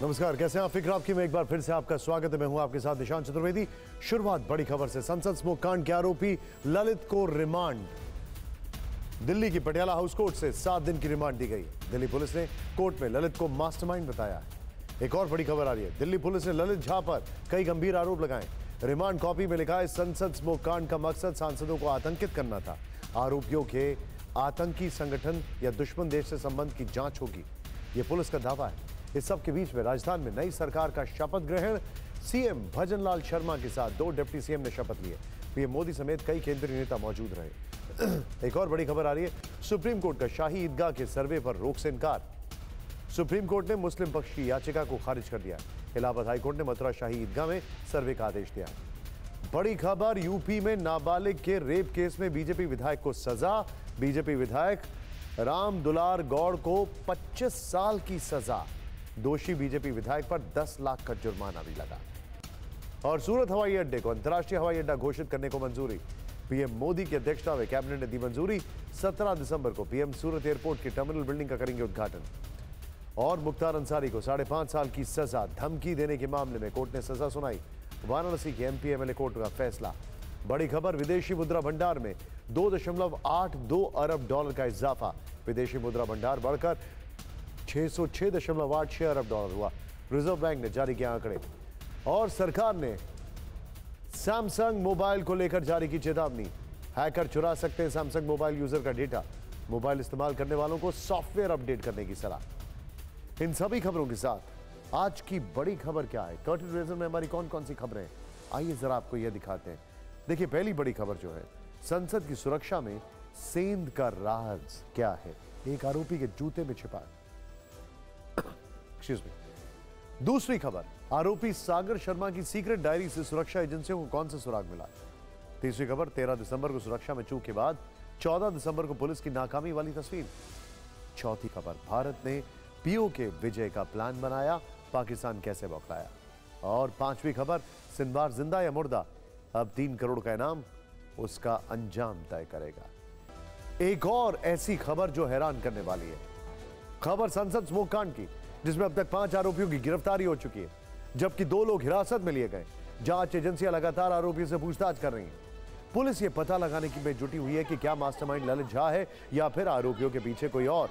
नमस्कार, कैसे हैं आप? फिक्र आपकी में एक बार फिर से आपका स्वागत है। मैं हूं आपके साथ निशांत चतुर्वेदी। शुरुआत बड़ी खबर से। संसद स्मोक कांड के आरोपी ललित को रिमांड। दिल्ली की पटियाला हाउस कोर्ट से 7 दिन की रिमांड दी गई। दिल्ली पुलिस ने कोर्ट में ललित को मास्टरमाइंड बताया है। एक और बड़ी खबर आ रही है। दिल्ली पुलिस ने ललित झा पर कई गंभीर आरोप लगाए। रिमांड कॉपी में लिखा है, संसद स्मोक कांड का मकसद सांसदों को आतंकित करना था। आरोपियों के आतंकी संगठन या दुश्मन देश से संबंध की जांच होगी, यह पुलिस का दावा है। इस सब के बीच में राजस्थान में नई सरकार का शपथ ग्रहण। सीएम भजनलाल शर्मा के साथ 2 डिप्टी सीएम ने शपथ लिए। पीएम मोदी समेत कई केंद्रीय नेता मौजूद रहे। एक और बड़ी खबर आ रही है। सुप्रीम कोर्ट का शाही ईदगाह के सर्वे पर रोक से इनकार। सुप्रीम कोर्ट ने मुस्लिम पक्ष की याचिका को खारिज कर दिया। इलाहाबाद हाईकोर्ट ने मथुरा शाही ईदगाह में सर्वे का आदेश दिया। बड़ी खबर, यूपी में नाबालिग के रेप केस में बीजेपी विधायक को सजा। बीजेपी विधायक राम दुलार गौड़ को 25 साल की सजा। दोषी बीजेपी विधायक पर 10 लाख का जुर्माना भी लगा। और सूरत हवाई अड्डे को अंतर्राष्ट्रीय हवाई अड्डा घोषित करने को मंजूरी। पीएम मोदी की अध्यक्षता में कैबिनेट ने दी मंजूरी। 17 दिसंबर को पीएम सूरत एयरपोर्ट की टर्मिनल बिल्डिंग का करेंगे उद्घाटन। और मुख्तार अंसारी को 5.5 साल की सजा धमकी देने के मामले में कोर्ट ने सजा सुनाई। वाराणसी के एमपी एमएलए कोर्ट का फैसला। बड़ी खबर, विदेशी मुद्रा भंडार में 2.82 अरब डॉलर का इजाफा। विदेशी मुद्रा भंडार बढ़कर 606.86 अरब डॉलर हुआ। रिजर्व बैंक ने जारी किया आंकड़े। और सरकार ने सैमसंग मोबाइल को लेकर जारी की चेतावनी। हैकर चुरा सकते हैं सैमसंग मोबाइल यूजर का डेटा। मोबाइल इस्तेमाल करने वालों को सॉफ्टवेयर अपडेट करने की सलाह। इन सभी खबरों के साथ आज की बड़ी खबर क्या है, कर्टन रेजर में हमारी कौन कौन सी खबरें हैं, आइए जरा आपको यह दिखाते हैं। देखिए, पहली बड़ी खबर जो है, संसद की सुरक्षा में सेंध का राज क्या है, एक आरोपी के जूते में छिपा है। दूसरी खबर, आरोपी सागर शर्मा की सीक्रेट डायरी से सुरक्षा एजेंसियों को कौन सा सुराग मिला। तीसरी खबर, 13 दिसंबर को सुरक्षा में चूक के बाद 14 दिसंबर को पुलिस की नाकामी वाली तस्वीर। चौथी खबर, भारत ने पीओके विजय का प्लान बनाया, पाकिस्तान कैसे बौखलाया। और पांचवी खबर, सिंदबार जिंदा या मुर्दा, अब 3 करोड़ का इनाम उसका अंजाम तय करेगा। एक और ऐसी खबर जो हैरान करने वाली है, खबर संसद स्मोक कांड की, जिसमें अब तक 5 आरोपियों की गिरफ्तारी हो चुकी है, जबकि 2 लोग हिरासत में लिए गए। जांच एजेंसियां लगातार आरोपियों से पूछताछ कर रही हैं। पुलिस ये पता लगाने की में जुटी हुई है कि क्या मास्टरमाइंड ललित झा है या फिर आरोपियों के पीछे कोई और।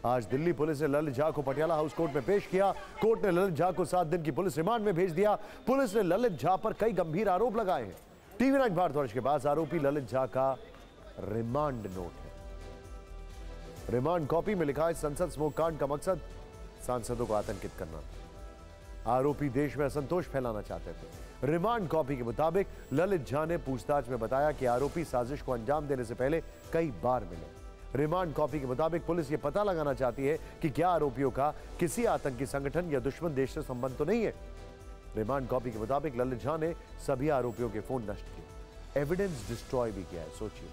आज दिल्ली पुलिस ने ललित झा को पटियाला हाउस कोर्ट में पेश किया। कोर्ट ने ललित झा को 7 दिन की पुलिस रिमांड में भेज दिया। पुलिस ने ललित झा पर कई गंभीर आरोप लगाए हैं। टीवी 9 भारतवर्ष के पास आरोपी ललित झा का रिमांड नोट है। रिमांड कॉपी में लिखा है, संसद स्मोक कांड का मकसद सांसदों को आतंकित करना। आरोपी देश में असंतोष फैलाना चाहते थे। रिमांड कॉपी के मुताबिक ललित झा ने पूछताछ में बताया कि आरोपी साजिश को अंजाम देने से पहले कई बार मिले। रिमांड कॉपी के मुताबिक पुलिस यह पता लगाना चाहती है कि क्या आरोपियों का किसी आतंकी संगठन या दुश्मन देश से संबंध तो नहीं है। रिमांड कॉपी के मुताबिक ललित झा ने सभी आरोपियों के फोन नष्ट किए, एविडेंस डिस्ट्रॉय भी किया है। सोचिए,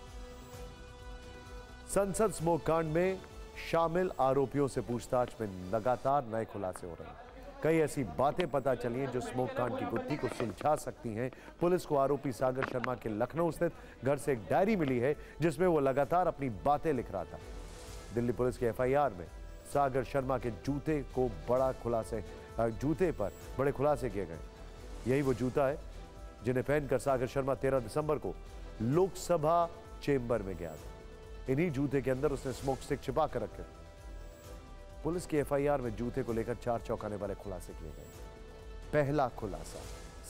संसद स्मोक कांड में शामिल आरोपियों से पूछताछ में लगातार नए खुलासे हो रहे हैं। कई ऐसी बातें पता चली हैं जो स्मोक कांड की गुत्थी को सुलझा सकती हैं। पुलिस को आरोपी सागर शर्मा के लखनऊ स्थित घर से एक डायरी मिली है, जिसमें वो लगातार अपनी बातें लिख रहा था। दिल्ली पुलिस के एफआईआर में सागर शर्मा के जूते पर बड़े खुलासे किए गए। यही वो जूता है जिन्हें पहनकर सागर शर्मा 13 दिसंबर को लोकसभा चेंबर में गया था। इन्हीं जूते के अंदर उसने स्मोक स्टिक छिपा कर रखे। पुलिस की एफआईआर में जूते को लेकर 4 चौंकाने वाले खुलासे किए गए। पहला खुलासा,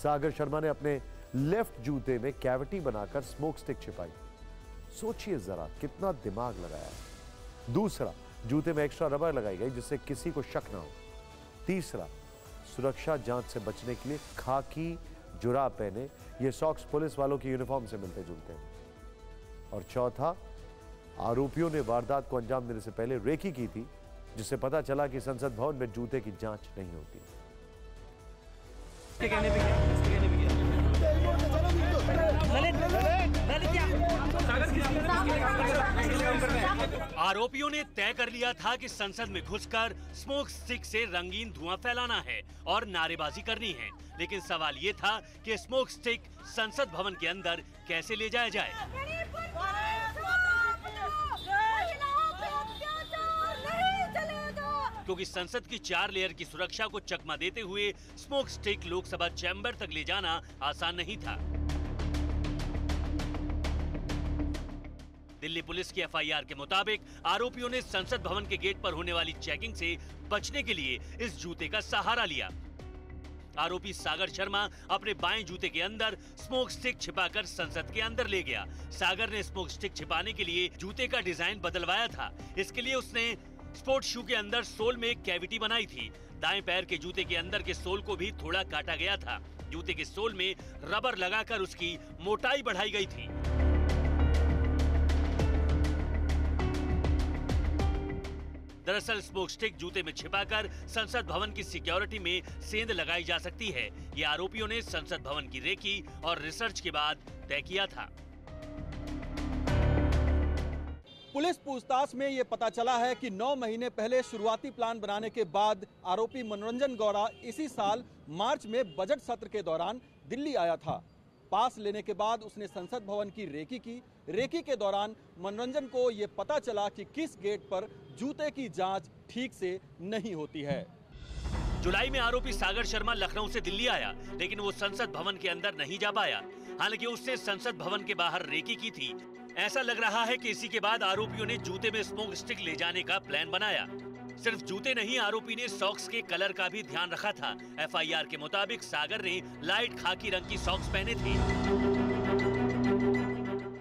सागर शर्मा ने अपने लेफ्ट जूते में कैविटी बनाकर स्मोक स्टिक छिपाई। सोचिए जरा कितना दिमाग लगाया है। दूसरा, जूते में एक्स्ट्रा रबर लगाई गई जिससे किसी को शक ना हो। तीसरा, सुरक्षा जांच से बचने के लिए खाकी जुराब पहने। ये सॉक्स पुलिस वालों की यूनिफॉर्म से मिलते जुलते हैं। और चौथा, आरोपियों ने वारदात को अंजाम देने से पहले रेकी की थी, जिससे पता चला कि संसद भवन में जूते की जांच नहीं होती। आरोपियों ने तय कर लिया था कि संसद में घुसकर स्मोक स्टिक से रंगीन धुआं फैलाना है और नारेबाजी करनी है, लेकिन सवाल ये था कि स्मोक स्टिक संसद भवन के अंदर कैसे ले जाया जाए। क्योंकि संसद की 4 लेयर की सुरक्षा को चकमा देते हुए स्मोक स्टिक लोकसभा चैम्बर तक ले जाना आसान नहीं था। दिल्ली पुलिस की एफआईआर के मुताबिक आरोपियों ने संसद भवन के गेट पर होने वाली चेकिंग से बचने के लिए इस जूते का सहारा लिया। आरोपी सागर शर्मा अपने बाएं जूते के अंदर स्मोक स्टिक छिपाकर संसद के अंदर ले गया। सागर ने स्मोक स्टिक छिपाने के लिए जूते का डिजाइन बदलवाया था। इसके लिए उसने स्पोर्ट्स शू के अंदर सोल में एक कैविटी बनाई थी। दाएं पैर के जूते के अंदर के सोल को भी थोड़ा काटा गया था। जूते के सोल में रबर लगाकर उसकी मोटाई बढ़ाई गई थी। दरअसल स्मोक स्टिक जूते में छिपाकर संसद भवन की सिक्योरिटी में सेंध लगाई जा सकती है। ये आरोपियों ने संसद भवन की रेकी और रिसर्च के बाद तय किया था। पुलिस पूछताछ में ये पता चला है कि 9 महीने पहले शुरुआती प्लान बनाने के बाद आरोपी मनोरंजन गौड़ा इसी साल मार्च में बजट सत्र के दौरान दिल्ली आया था। पास लेने के बाद उसने संसद भवन की रेकी की। रेकी के दौरान मनोरंजन को ये पता चला कि किस गेट पर जूते की जांच ठीक से नहीं होती है। जुलाई में आरोपी सागर शर्मा लखनऊ से दिल्ली आया, लेकिन वो संसद भवन के अंदर नहीं जा पाया। हालांकि उसने संसद भवन के बाहर रेकी की थी। ऐसा लग रहा है कि इसी के बाद आरोपियों ने जूते में स्मोक स्टिक ले जाने का प्लान बनाया। सिर्फ जूते नहीं, आरोपी ने सॉक्स के कलर का भी ध्यान रखा था। एफआईआर के मुताबिक सागर ने लाइट खाकी रंग की सॉक्स पहने थे।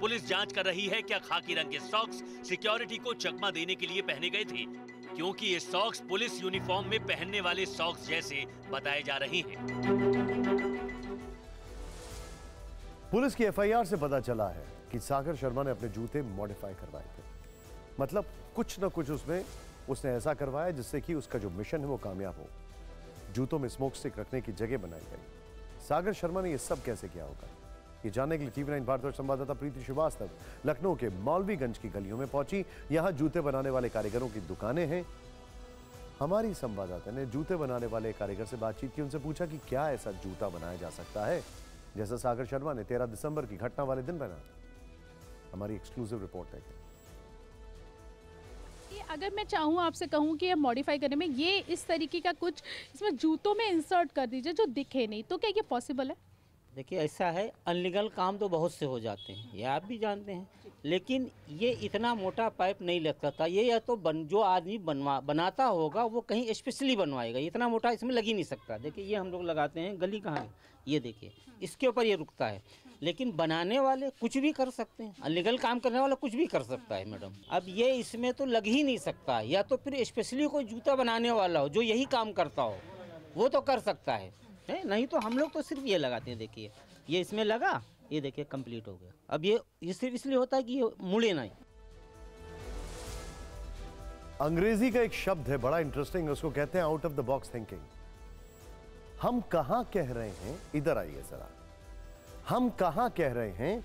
पुलिस जांच कर रही है क्या खाकी रंग के सॉक्स सिक्योरिटी को चकमा देने के लिए पहने गए थे, क्योंकि ये सॉक्स पुलिस यूनिफॉर्म में पहनने वाले सॉक्स जैसे बताए जा रहे हैं। पुलिस की एफआईआर से पता चला है कि सागर शर्मा ने अपने जूते मॉडिफाई करवाए थे। मतलब कुछ न कुछ उसमें उसने ऐसा करवाया जिससे कि उसका जो मिशन है वो कामयाब हो। जूतों में स्मोक स्टिक रखने की जगह बनाई गई। सागर शर्मा ने ये सब कैसे किया होगा, ये जानने के लिए टीवी 9 भारतवर्ष संवाददाता प्रीति श्रीवास्तव लखनऊ के मौलवीगंज की गलियों में पहुंची। यहां जूते बनाने वाले कारीगरों की दुकानें हैं। हमारी संवाददाता ने जूते बनाने वाले कारीगर से बातचीत की, उनसे पूछा कि क्या ऐसा जूता बनाया जा सकता है जैसा सागर शर्मा ने 13 दिसंबर की घटना वाले दिन पहना। हमारी एक्सक्लूसिव रिपोर्ट है। अगर मैं चाहूँ आपसे कहूँ कि ये मॉडिफाई करने में ये इस तरीके का कुछ इसमें जूतों में इंसर्ट कर दीजिए जो दिखे नहीं, तो क्या ये पॉसिबल है? देखिए ऐसा है, अनलीगल काम तो बहुत से हो जाते हैं, ये आप भी जानते हैं, लेकिन ये इतना मोटा पाइप नहीं लग सकता। ये या तो जो आदमी बनाता होगा वो कहीं स्पेशली बनवाएगा, इतना मोटा इसमें लग ही नहीं सकता। देखिए ये हम लोग लगाते हैं, गली कहाँ है, ये देखिए इसके ऊपर ये रुकता है। लेकिन बनाने वाले कुछ भी कर सकते हैं, अनलीगल काम करने वाला कुछ भी कर सकता है मैडम। अब ये इसमें तो लग ही नहीं सकता, या तो फिर स्पेशली कोई जूता बनाने वाला हो जो यही काम करता हो वो तो कर सकता है, नहीं तो हम लोग तो सिर्फ ये लगाते हैं। देखिए ये इसमें लगा, ये देखिए कंप्लीट हो गया। अब ये सिर्फ इसलिए होता है कि ये मुड़े नहीं। अंग्रेजी का एक शब्द है बड़ा इंटरेस्टिंग, उसको कहते हैं out of the box thinking. हम कहां कह रहे हैं, इधर आइए जरा, हम कहां कह रहे हैं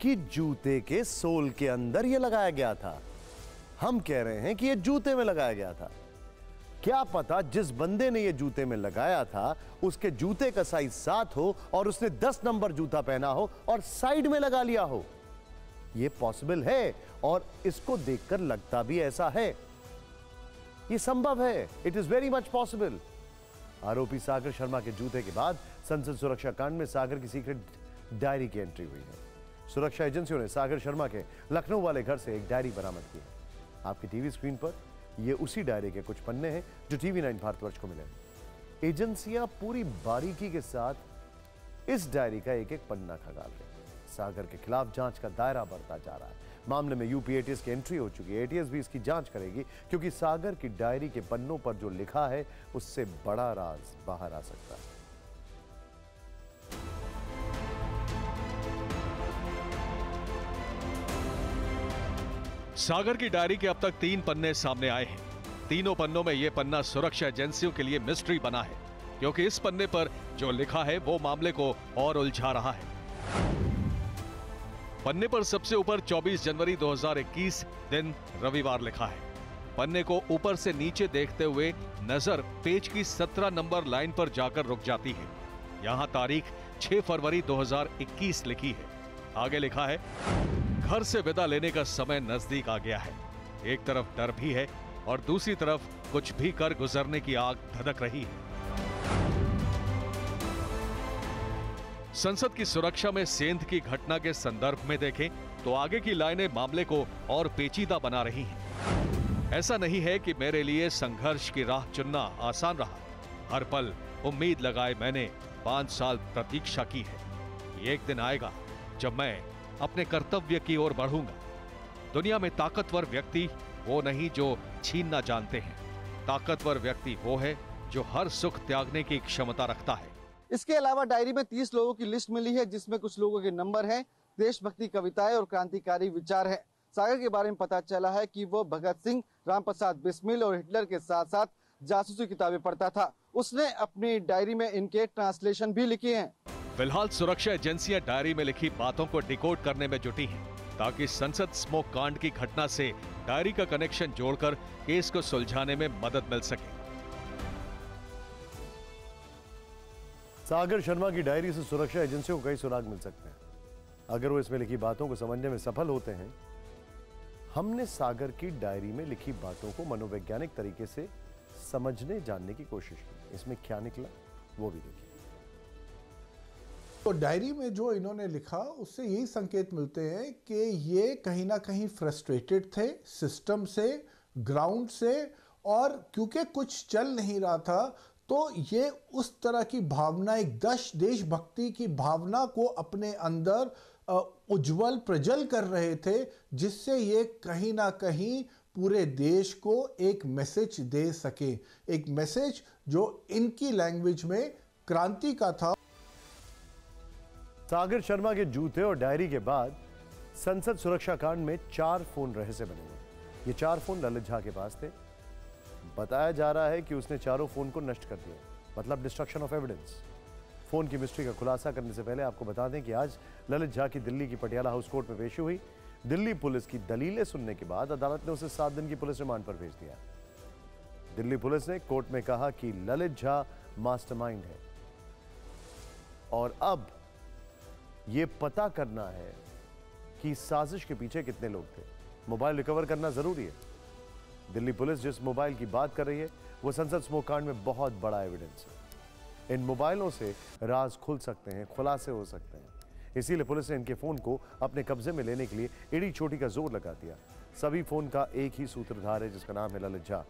कि जूते के सोल के अंदर ये लगाया गया था। हम कह रहे हैं कि ये जूते में लगाया गया था। क्या पता जिस बंदे ने ये जूते में लगाया था उसके जूते का साइज 7 हो और उसने 10 नंबर जूता पहना हो और साइड में लगा लिया हो। ये पॉसिबल है और इसको देखकर लगता भी ऐसा है। ये संभव है, it is very much possible. आरोपी सागर शर्मा के जूते के बाद संसद सुरक्षा कांड में सागर की सीक्रेट डायरी की एंट्री हुई है। सुरक्षा एजेंसियों ने सागर शर्मा के लखनऊ वाले घर से एक डायरी बरामद की है। आपकी टीवी स्क्रीन पर ये उसी डायरी के कुछ पन्ने हैं जो टीवी 9 भारतवर्ष को मिले। एजेंसियां पूरी बारीकी के साथ इस डायरी का एक एक पन्ना खंगाल रही हैं। सागर के खिलाफ जांच का दायरा बढ़ता जा रहा है। मामले में यूपी एटीएस की एंट्री हो चुकी है। एटीएस भी इसकी जांच करेगी क्योंकि सागर की डायरी के पन्नों पर जो लिखा है उससे बड़ा राज बाहर आ सकता है। सागर की डायरी के अब तक 3 पन्ने सामने आए हैं। तीनों पन्नों में यह पन्ना सुरक्षा एजेंसियों के लिए मिस्ट्री बना है, क्योंकि इस पन्ने पर जो लिखा है वो मामले को और उलझा रहा है। पन्ने पर सबसे ऊपर 24 जनवरी 2021 दिन रविवार लिखा है। पन्ने को ऊपर से नीचे देखते हुए नजर पेज की 17 नंबर लाइन पर जाकर रुक जाती है। यहां तारीख 6 फरवरी 2021 लिखी है। आगे लिखा है, घर से विदा लेने का समय नजदीक आ गया है। एक तरफ डर भी है और दूसरी तरफ कुछ भी कर गुजरने की आग धधक रही है। संसद की सुरक्षा में सेंध की घटना के संदर्भ में देखें तो आगे की लाइनें मामले को और पेचीदा बना रही हैं। ऐसा नहीं है कि मेरे लिए संघर्ष की राह चुनना आसान रहा। हर पल उम्मीद लगाए मैंने 5 साल प्रतीक्षा की है। एक दिन आएगा जब मैं अपने कर्तव्य की ओर बढ़ूंगा। दुनिया में ताकतवर व्यक्ति वो नहीं जो छीनना जानते हैं। ताकतवर व्यक्ति वो है जो हर सुख त्यागने की क्षमता रखता है। इसके अलावा डायरी में 30 लोगों की लिस्ट मिली है, जिसमें कुछ लोगों के नंबर हैं, देशभक्ति कविताएं और क्रांतिकारी विचार हैं। सागर के बारे में पता चला है कि वो भगत सिंह, रामप्रसाद बिस्मिल और हिटलर के साथ साथ जासूसी किताबें पढ़ता था। उसने अपनी डायरी में इनके ट्रांसलेशन भी लिखे हैं। फिलहाल सुरक्षा एजेंसियां डायरी में लिखी बातों को डिकोड करने में जुटी हैं, ताकि संसद स्मोक कांड की घटना से डायरी का कनेक्शन जोड़कर केस को सुलझाने में मदद मिल सके। सागर शर्मा की डायरी से सुरक्षा एजेंसियों को कई सुराग मिल सकते हैं अगर वो इसमें लिखी बातों को समझने में सफल होते हैं। हमने सागर की डायरी में लिखी बातों को मनोवैज्ञानिक तरीके से समझने जानने की कोशिश की। इसमें क्या निकला वो भी देखिए। तो डायरी में जो इन्होंने लिखा उससे यही संकेत मिलते हैं कि ये कहीं ना कहीं फ्रस्ट्रेटेड थे सिस्टम से, ग्राउंड से, और क्योंकि कुछ चल नहीं रहा था तो ये उस तरह की भावना, एक देशभक्ति की भावना को अपने अंदर उज्जवल प्रज्वल कर रहे थे, जिससे ये कहीं ना कहीं पूरे देश को एक मैसेज दे सके, एक मैसेज जो इनकी लैंग्वेज में क्रांति का था। सागर शर्मा के जूते और डायरी के बाद संसद सुरक्षा कांड में 4 फोन रहस्य बने हुए। ये 4 फोन ललित झा के पास थे। बताया जा रहा है कि उसने चारों फोन को नष्ट कर दिया, मतलब डिस्ट्रक्शन ऑफ एविडेंस। फोन की मिस्ट्री का खुलासा करने से पहले आपको बता दें कि आज ललित झा की दिल्ली की पटियाला हाउस कोर्ट में पेशी हुई। दिल्ली पुलिस की दलीलें सुनने के बाद अदालत ने उसे 7 दिन की पुलिस रिमांड पर भेज दिया। दिल्ली पुलिस ने कोर्ट में कहा कि ललित झा मास्टरमाइंड है और अब यह पता करना है कि साजिश के पीछे कितने लोग थे। मोबाइल रिकवर करना जरूरी है। दिल्ली पुलिस जिस मोबाइल की बात कर रही है वो संसद स्मोक कांड में बहुत बड़ा एविडेंस है। इन मोबाइलों से राज खुल सकते हैं, खुलासे हो सकते हैं। इसीलिए पुलिस ने इनके फोन को अपने कब्जे में लेने के लिए एड़ी चोटी का जोर लगा दिया। सभी फोन का एक ही सूत्रधार है जिसका नाम है ललित झा।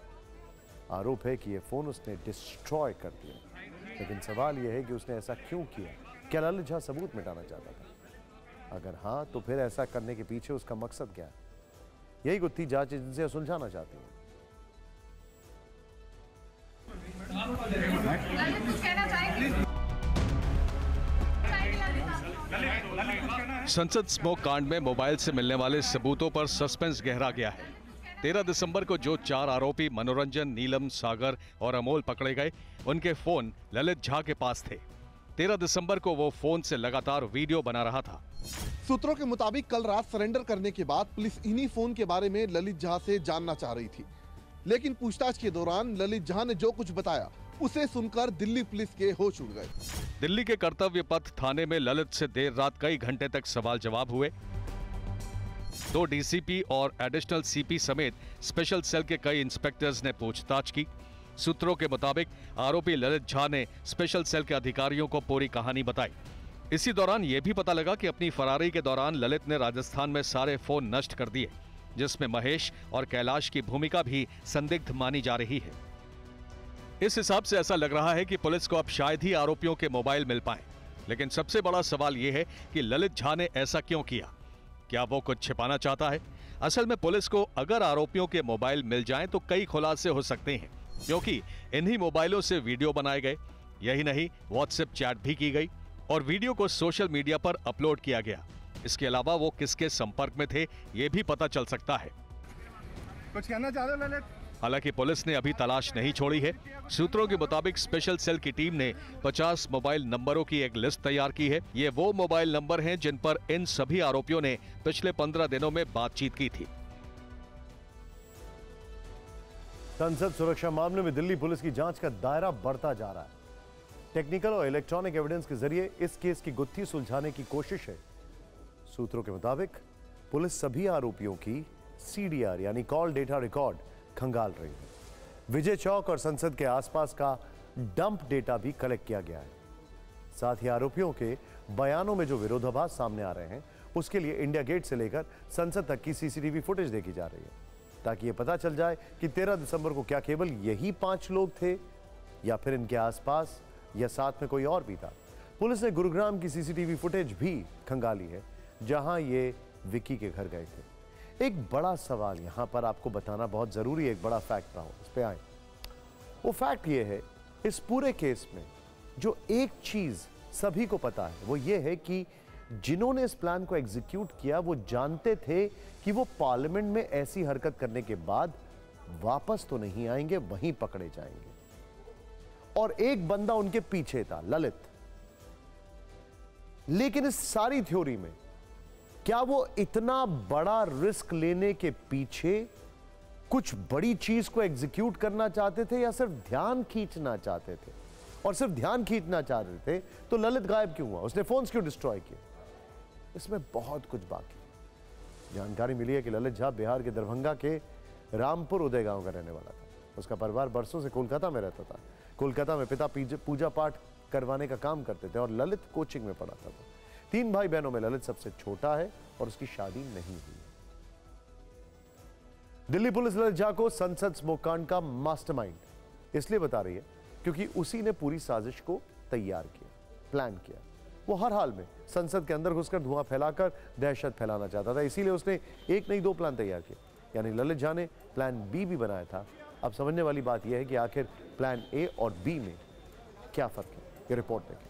आरोप है कि ये फोन उसने डिस्ट्रॉय कर दिया, लेकिन सवाल यह है कि उसने ऐसा क्यों किया। क्या ललित झा सबूत मिटाना चाहता था? अगर हाँ, तो फिर ऐसा करने के पीछे उसका मकसद क्या है? यही गुत्थी जांच एजेंसियां सुलझाना चाहती हैं। संसद स्मोक कांड में मोबाइल से मिलने वाले सबूतों पर सस्पेंस गहरा गया है। 13 दिसंबर को जो 4 आरोपी मनोरंजन, नीलम, सागर और अमोल पकड़े गए, उनके फोन ललित झा के पास थे। 13 दिसंबर को वो फोन से लगातार वीडियो बना रहा था। सूत्रों के मुताबिक कल रात सरेंडर करने के बाद पुलिस इन्हीं फोन के बारे में ललित झा से जानना चाह रही थी, लेकिन पूछताछ के दौरान ललित झा ने जो कुछ बताया उसे सुनकर दिल्ली पुलिस के होश उड़ गए। दिल्ली के कर्तव्य पथ थाने में ललित से देर रात कई घंटे तक सवाल जवाब हुए। 2 डीसीपी और एडिशनल सीपी समेत स्पेशल सेल के कई इंस्पेक्टर्स ने पूछताछ की। सूत्रों के मुताबिक आरोपी ललित झा ने स्पेशल सेल के अधिकारियों को पूरी कहानी बताई। इसी दौरान यह भी पता लगा कि अपनी फरारी के दौरान ललित ने राजस्थान में सारे फोन नष्ट कर दिए, जिसमें महेश और कैलाश की भूमिका भी संदिग्ध मानी जा रही है। इस हिसाब से ऐसा लग रहा है कि पुलिस को अब शायद ही आरोपियों के मोबाइल मिल पाए। लेकिन सबसे बड़ा सवाल यह है कि ललित झा ने ऐसा क्यों किया? क्या वो कुछ छिपाना चाहता है? असल में पुलिस को अगर आरोपियों के मोबाइल मिल जाएं तो कई खुलासे हो सकते हैं, क्योंकि इन्हीं मोबाइलों से वीडियो बनाए गए। यही नहीं, व्हाट्सएप चैट भी की गई और वीडियो को सोशल मीडिया पर अपलोड किया गया। इसके अलावा वो किसके संपर्क में थे ये भी पता चल सकता है। कुछ कहना चाह रहे हो ललित? हालांकि पुलिस ने अभी तलाश नहीं छोड़ी है। सूत्रों के मुताबिक स्पेशल सेल की टीम ने 50 मोबाइल नंबरों की एक लिस्ट तैयार की है। ये वो मोबाइल नंबर हैं जिन पर इन सभी आरोपियों ने पिछले 15 दिनों में बातचीत की थी। संसद सुरक्षा मामले में दिल्ली पुलिस की जांच का दायरा बढ़ता जा रहा है। टेक्निकल और इलेक्ट्रॉनिक एविडेंस के जरिए इस केस की गुत्थी सुलझाने की कोशिश है। सूत्रों के मुताबिक पुलिस सभी आरोपियों की CDR यानी कॉल डेटा रिकॉर्ड खंगाल रही है। विजय चौक और संसद के आसपास का डंप डेटा भी कलेक्ट किया गया है। साथ ही आरोपियों के बयानों में जो विरोधाभास सामने आ रहे हैं, उसके लिए इंडिया गेट से लेकर संसद तक की सीसीटीवी फुटेज देखी जा रही है, ताकि यह पता चल जाए कि 13 दिसंबर को क्या केवल यही 5 लोग थे या फिर इनके आसपास या साथ में कोई और भी था। पुलिस ने गुरुग्राम की सीसीटीवी फुटेज भी खंगाली है, जहां ये विकी के घर गए थे। एक बड़ा सवाल यहां पर आपको बताना बहुत जरूरी है, एक बड़ा फैक्ट रहा, इस पे आए। वो फैक्ट ये है, इस पूरे केस में जो एक चीज सभी को पता है वो ये है कि जिन्होंने इस प्लान को एग्जीक्यूट किया वो जानते थे कि वो पार्लियामेंट में ऐसी हरकत करने के बाद वापस तो नहीं आएंगे, वहीं पकड़े जाएंगे। और एक बंदा उनके पीछे था, ललित। लेकिन इस सारी थ्योरी में क्या वो इतना बड़ा रिस्क लेने के पीछे कुछ बड़ी चीज को एग्जीक्यूट करना चाहते थे या सिर्फ ध्यान खींचना चाहते थे? और सिर्फ ध्यान खींचना चाह रहे थे तो ललित गायब क्यों हुआ? उसने फोन्स क्यों डिस्ट्रॉय किए? इसमें बहुत कुछ बाकी। जानकारी मिली है कि ललित झा बिहार के दरभंगा के रामपुर उदय गांव का रहने वाला था। उसका परिवार बरसों से कोलकाता में रहता था। कोलकाता में पिता पूजा पाठ करवाने का काम करते थे और ललित कोचिंग में पढ़ा था। 3 भाई बहनों में ललित सबसे छोटा है और उसकी शादी नहीं हुई। दिल्ली पुलिस ललित झा को संसद स्मोक कांड का मास्टरमाइंड इसलिए बता रही है क्योंकि उसी ने पूरी साजिश को तैयार किया, प्लान किया। वो हर हाल में संसद के अंदर घुसकर धुआं फैलाकर दहशत फैलाना चाहता था। इसीलिए उसने एक नहीं 2 प्लान तैयार किए। यानी ललित झा ने प्लान बी भी बनाया था। अब समझने वाली बात यह है कि आखिर प्लान ए और बी में क्या फर्क है, ये रिपोर्ट देखें।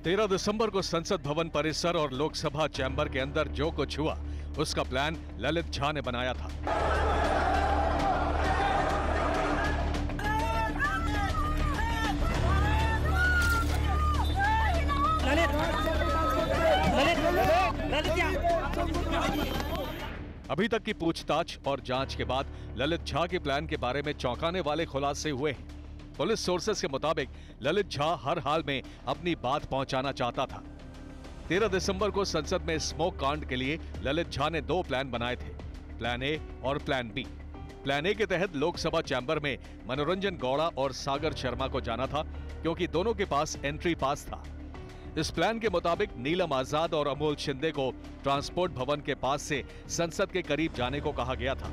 13 दिसंबर को संसद भवन परिसर और लोकसभा चैम्बर के अंदर जो कुछ हुआ, उसका प्लान ललित झा ने बनाया था। अभी तक की पूछताछ और जांच के बाद ललित झा के प्लान के बारे में चौंकाने वाले खुलासे हुए हैं। पुलिस सोर्सेस के मुताबिक ललित झा हर हाल में अपनी बात पहुंचाना चाहता था। 13 दिसंबर को संसद में स्मोक कांड के लिए ललित झा ने 2 प्लान बनाए थे, प्लान ए और प्लान बी। प्लान ए के तहत लोकसभा चैम्बर में मनोरंजन गौड़ा और सागर शर्मा को जाना था, क्योंकि दोनों के पास एंट्री पास था। इस प्लान के मुताबिक नीलम आजाद और अमोल शिंदे को ट्रांसपोर्ट भवन के पास से संसद के करीब जाने को कहा गया था।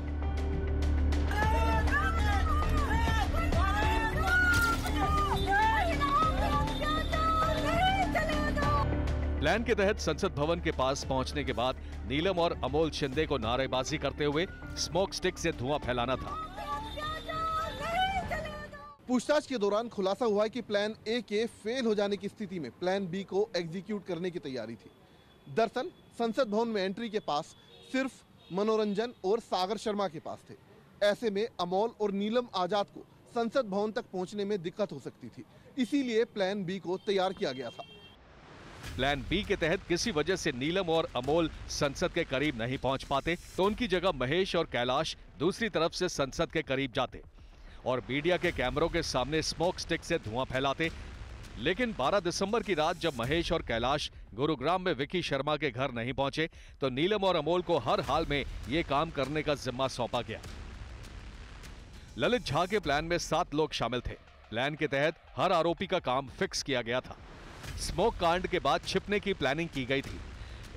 प्लान के तहत संसद भवन के पास पहुंचने के बाद नीलम और अमोल शिंदे को नारेबाजी करते हुए स्मोक स्टिक से धुआं फैलाना था। पूछताछ के दौरान खुलासा हुआ कि प्लान ए के फेल हो जाने की स्थिति में प्लान बी को एग्जीक्यूट करने की तैयारी थी। दरअसल संसद भवन में एंट्री के पास सिर्फ मनोरंजन और सागर शर्मा के पास थे। ऐसे में अमोल और नीलम आजाद को संसद भवन तक पहुंचने में दिक्कत हो सकती थी, इसीलिए प्लान बी को तैयार किया गया था। प्लान बी के तहत किसी वजह से नीलम और अमोल संसद के करीब नहीं पहुंच पाते तो उनकी जगह महेश और कैलाश दूसरी तरफ से संसद के करीब जाते और मीडिया के कैमरों के सामने स्मोक स्टिक से धुआं फैलाते। लेकिन 12 दिसंबर की रात जब महेश और कैलाश गुरुग्राम में विकी शर्मा के घर नहीं पहुंचे तो नीलम और अमोल को हर हाल में ये काम करने का जिम्मा सौंपा गया। ललित झा के प्लान में 7 लोग शामिल थे। प्लान के तहत हर आरोपी का काम फिक्स किया गया था। स्मोक कांड के बाद छिपने की प्लानिंग की गई थी।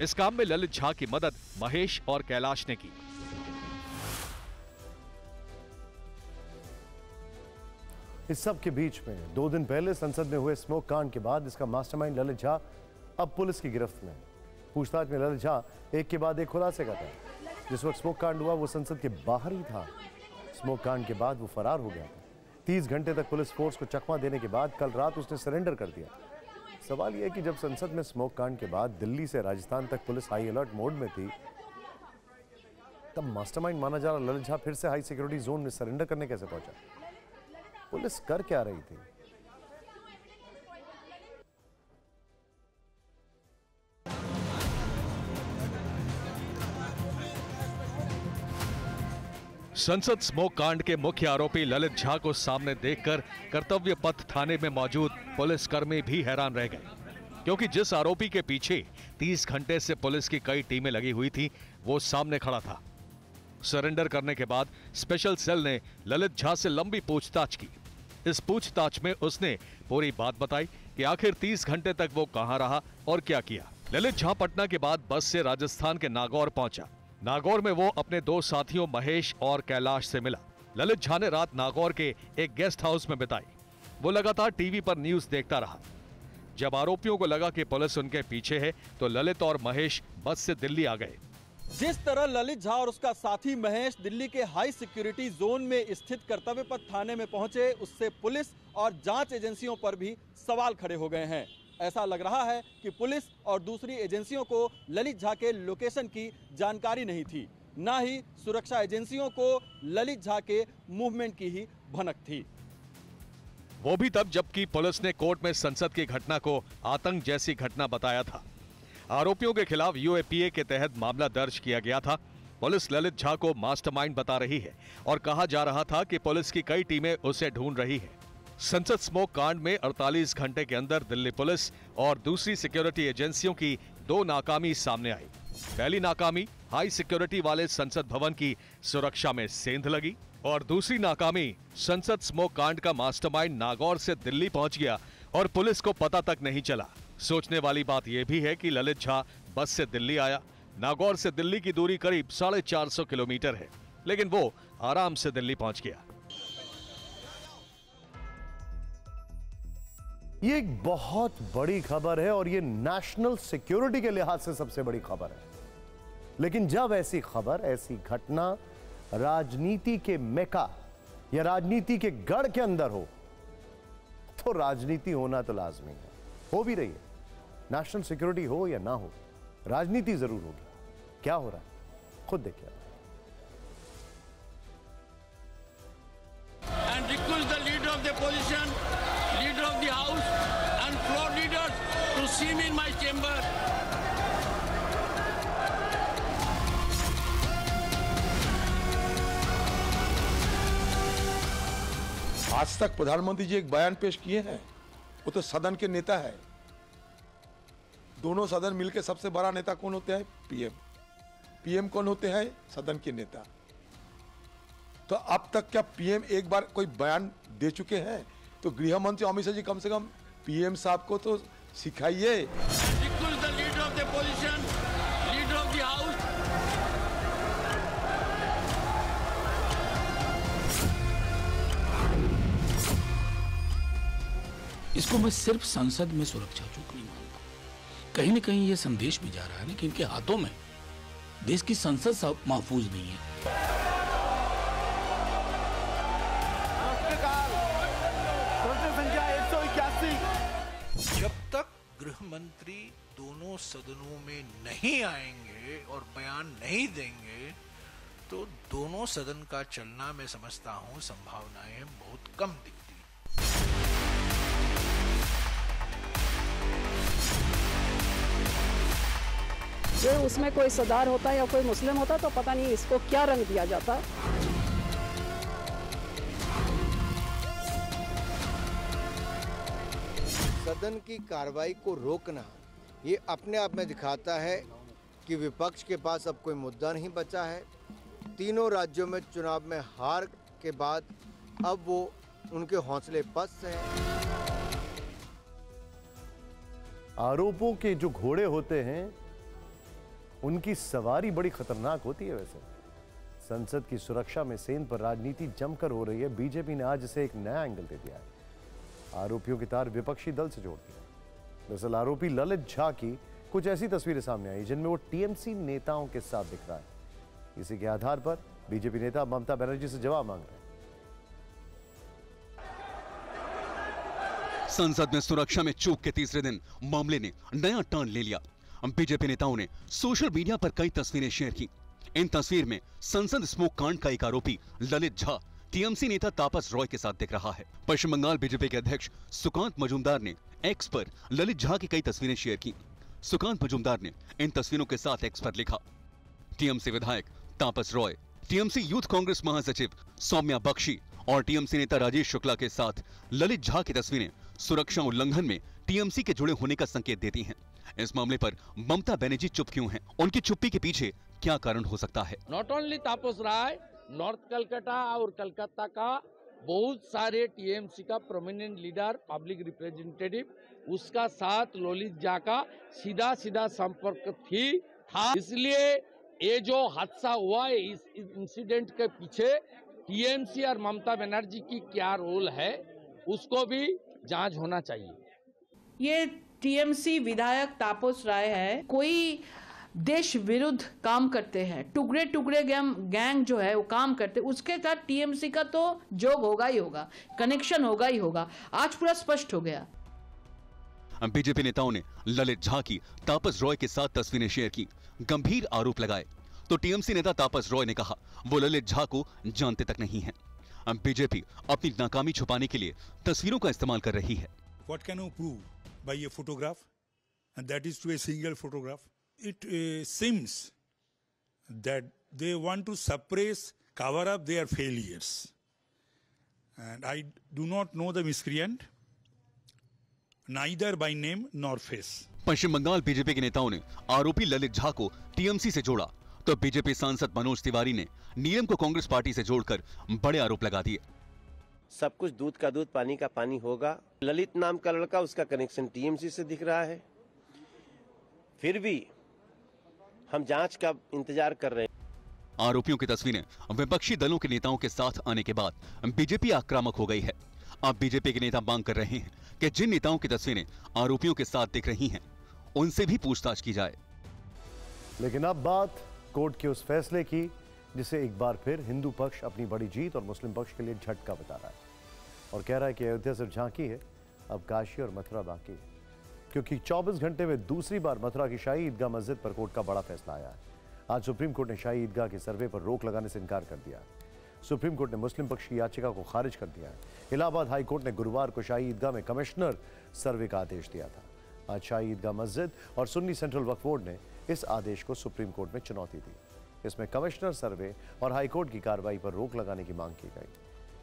इस काम में ललित झा की मदद महेश और कैलाश ने की। इस सब के बीच में 2 दिन पहले संसद में हुए स्मोक कांड के बाद इसका मास्टरमाइंड ललित झा अब पुलिस की गिरफ्त में। पूछताछ में ललित झा एक के बाद एक खुलासे करता है। जिस वक्त स्मोक कांड हुआ वो संसद के बाहर ही था। स्मोक कांड के बाद वो फरार हो गया था। 30 घंटे तक पुलिस फोर्स को चकमा देने के बाद कल रात उसने सरेंडर कर दिया। सवाल यह है कि जब संसद में स्मोक कांड के बाद दिल्ली से राजस्थान तक पुलिस हाई अलर्ट मोड में थी, तब मास्टरमाइंड माना जा रहा ललित झा फिर से हाई सिक्योरिटी जोन में सरेंडर करने कैसे पहुंचा? पुलिस कर क्या रही थी? संसद स्मोक कांड के मुख्य आरोपी ललित झा को सामने देखकर कर्तव्य पथ थाने में मौजूद पुलिसकर्मी भी हैरान रह गए, क्योंकि जिस आरोपी के पीछे 30 घंटे से पुलिस की कई टीमें लगी हुई थी, वो सामने खड़ा था। सरेंडर करने के बाद स्पेशल सेल ने ललित झा से लंबी पूछताछ की। इस पूछताछ में उसने पूरी बात बताई कि आखिर 30 घंटे तक वो कहां रहा और क्या किया। ललित झा पटना के बाद बस से राजस्थान के नागौर पहुंचा। नागौर में वो अपने 2 साथियों महेश और कैलाश से मिला। ललित झा ने रात नागौर के एक गेस्ट हाउस में बिताई। वो लगातार टीवी पर न्यूज देखता रहा। जब आरोपियों को लगा कि पुलिस उनके पीछे है तो ललित और महेश बस से दिल्ली आ गए। जिस तरह ललित झा और उसका साथी महेश दिल्ली के हाई सिक्योरिटी जोन में स्थित कर्तव्य पथ थाने में पहुंचे, उससे पुलिस और जांच एजेंसियों पर भी सवाल खड़े हो गए हैं। ऐसा लग रहा है कि पुलिस और दूसरी एजेंसियों को ललित झा के लोकेशन की जानकारी नहीं थी, ना ही सुरक्षा एजेंसियों को ललित झा के मूवमेंट की ही भनक थी। वो भी तब जबकि पुलिस ने कोर्ट में संसद की घटना को आतंक जैसी घटना बताया था। आरोपियों के खिलाफ यूएपीए के तहत मामला दर्ज किया गया था। पुलिस ललित झा को मास्टरमाइंड बता रही है और कहा जा रहा था कि पुलिस की कई टीमें उसे ढूंढ रही है। संसद स्मोक कांड में 48 घंटे के अंदर दिल्ली पुलिस और दूसरी सिक्योरिटी एजेंसियों की 2 नाकामी सामने आई। पहली नाकामी, हाई सिक्योरिटी वाले संसद भवन की सुरक्षा में सेंध लगी, और दूसरी नाकामी, संसद स्मोक कांड का मास्टरमाइंड नागौर से दिल्ली पहुंच गया और पुलिस को पता तक नहीं चला। सोचने वाली बात यह भी है कि ललित झा बस से दिल्ली आया। नागौर से दिल्ली की दूरी करीब 450 किलोमीटर है, लेकिन वो आराम से दिल्ली पहुंच गया। ये एक बहुत बड़ी खबर है और ये नेशनल सिक्योरिटी के लिहाज से सबसे बड़ी खबर है। लेकिन जब ऐसी खबर, ऐसी घटना राजनीति के मेका या राजनीति के गढ़ के अंदर हो, तो राजनीति होना तो लाजमी है, हो भी रही है। नेशनल सिक्योरिटी हो या ना हो, राजनीति जरूर होगी। क्या हो रहा है खुद देखिए। And request the leader of the opposition, leader of the house and floor leaders to see me in my chamber. आज तक प्रधानमंत्री जी एक बयान पेश किए हैं, वो तो सदन के नेता है। दोनों सदन मिलकर सबसे बड़ा नेता कौन होते हैं? पीएम। पीएम कौन होते हैं? सदन के नेता। तो अब तक क्या पीएम एक बार कोई बयान दे चुके हैं? तो गृह मंत्री अमित शाह जी कम से कम पीएम साहब को तो सिखाइए। इसको मैं सिर्फ संसद में सुरक्षा चूक नहीं मानता। कहीं न कहीं ये संदेश भी जा रहा है कि इनके हाथों में देश की संसद महफूज नहीं है। जब तक गृह मंत्री दोनों सदनों में नहीं आएंगे और बयान नहीं देंगे, तो दोनों सदन का चलना मैं समझता हूं संभावनाएं बहुत कम दिखती। जो उसमें कोई सरदार होता या कोई मुस्लिम होता तो पता नहीं इसको क्या रंग दिया जाता। सदन की कार्रवाई को रोकना ये अपने आप में दिखाता है कि विपक्ष के पास अब कोई मुद्दा नहीं बचा है। तीनों राज्यों में चुनाव में हार के बाद अब वो उनके हौसले पस्त हैं। आरोपों के जो घोड़े होते हैं उनकी सवारी बड़ी खतरनाक होती है। वैसे संसद की सुरक्षा में सेंध पर राजनीति जमकर हो रही है। बीजेपी ने आज इसे एक नया एंगल दे दिया है। आरोपियों की तार विपक्षी दल से जोड़ दिया। दरअसल आरोपी ललित झा की कुछ ऐसी तस्वीरें सामने आई जिनमें वो टीएमसी नेताओं के साथ दिख रहा है। इसी के आधार पर बीजेपी नेता ममता बनर्जी से जवाब मांग रहे हैं। संसद में सुरक्षा में चूक के तीसरे दिन मामले ने नया टर्न ले लिया। बीजेपी नेताओं ने सोशल मीडिया पर कई तस्वीरें शेयर की। इन तस्वीर में संसद स्मोक कांड का एक आरोपी ललित झा टीएमसी नेता तापस रॉय के साथ दिख रहा है। पश्चिम बंगाल बीजेपी के अध्यक्ष सुकांत मजूमदार ने एक्स पर ललित झा की कई तस्वीरें शेयर की। सुकांत मजूमदार ने इन तस्वीरों के साथ एक्स पर लिखा, टीएमसी विधायक तापस रॉय, टीएमसी यूथ कांग्रेस महासचिव सौम्या बख्शी और टीएमसी नेता राजेश शुक्ला के साथ ललित झा की तस्वीरें सुरक्षा उल्लंघन में टीएमसी के जुड़े होने का संकेत देती हैं। इस मामले पर ममता बनर्जी चुप क्यों हैं? उनकी चुप्पी के पीछे क्या कारण हो सकता है? Not only Tapas Roy, north Calcutta और कलकत्ता का बहुत सारे टीएमसी का प्रोमिनेंट लीडर, पब्लिक रिप्रेजेंटेटिव, उसका साथ ललित झा का सीधा संपर्क था। इसलिए ये जो हादसा हुआ है, इस इंसिडेंट के पीछे टीएमसी और ममता बनर्जी की क्या रोल है, उसको भी जांच होना चाहिए। ये टीएमसी विधायक तापस राय है, कोई देश विरुद्ध काम करते हैं, टुकड़े गैंग जो है वो काम करते, उसके साथ टीएमसी का तो जोग होगा ही होगा, कनेक्शन होगा ही होगा। आज पूरा स्पष्ट हो गया। बीजेपी नेताओं ने ललित झा की तापस रॉय के साथ तस्वीरें शेयर की, गंभीर आरोप लगाए, तो टीएमसी नेता तापस रॉय ने कहा वो ललित झा को जानते तक नहीं है। बीजेपी अपनी नाकामी छुपाने के लिए तस्वीरों का इस्तेमाल कर रही है। What can you prove by a photograph? And that is to a single photograph. It seems that they want to suppress, cover up their failures. And I do not know the miscreant, neither by name nor face. Paschim Bangal BJP के नेताओं ने आरोपी ललित झा को TMC से जोड़ा, तो BJP सांसद मनोज तिवारी ने नीलम को कांग्रेस पार्टी से जोड़कर बड़े आरोप लगा दिए। सब कुछ दूध का दूध, पानी का पानी होगा। ललित नाम का लड़का, उसका कनेक्शन टीएमसी से दिख रहा है। फिर भी हम जांच का इंतजार कर रहे हैं। आरोपियों की तस्वीरें विपक्षी दलों के नेताओं के साथ आने के बाद बीजेपी आक्रामक हो गई है। अब बीजेपी के नेता मांग कर रहे हैं कि जिन नेताओं की तस्वीरें आरोपियों के साथ दिख रही हैं, उनसे भी पूछताछ की जाए। लेकिन अब बात कोर्ट के उस फैसले की जिसे एक बार फिर हिंदू पक्ष अपनी बड़ी जीत और मुस्लिम पक्ष के लिए झटका बता रहा है और कह रहा है कि अयोध्या सिर्फ झांकी है, अब काशी और मथुरा बाकी है, क्योंकि 24 घंटे में दूसरी बार मथुरा की शाही ईदगाह मस्जिद पर कोर्ट का बड़ा फैसला आया है। आज सुप्रीम कोर्ट ने शाही ईदगाह के सर्वे पर रोक लगाने से इनकार कर दिया है। सुप्रीम कोर्ट ने मुस्लिम पक्ष की याचिका को खारिज कर दिया है। इलाहाबाद हाई कोर्ट ने गुरुवार को शाही ईदगाह में कमिश्नर सर्वे का आदेश दिया था। आज शाही ईदगाह मस्जिद और सुन्नी सेंट्रल वक्फ बोर्ड ने इस आदेश को सुप्रीम कोर्ट में चुनौती दी। इसमें कमिश्नर सर्वे और हाईकोर्ट की कार्रवाई पर रोक लगाने की मांग की गई।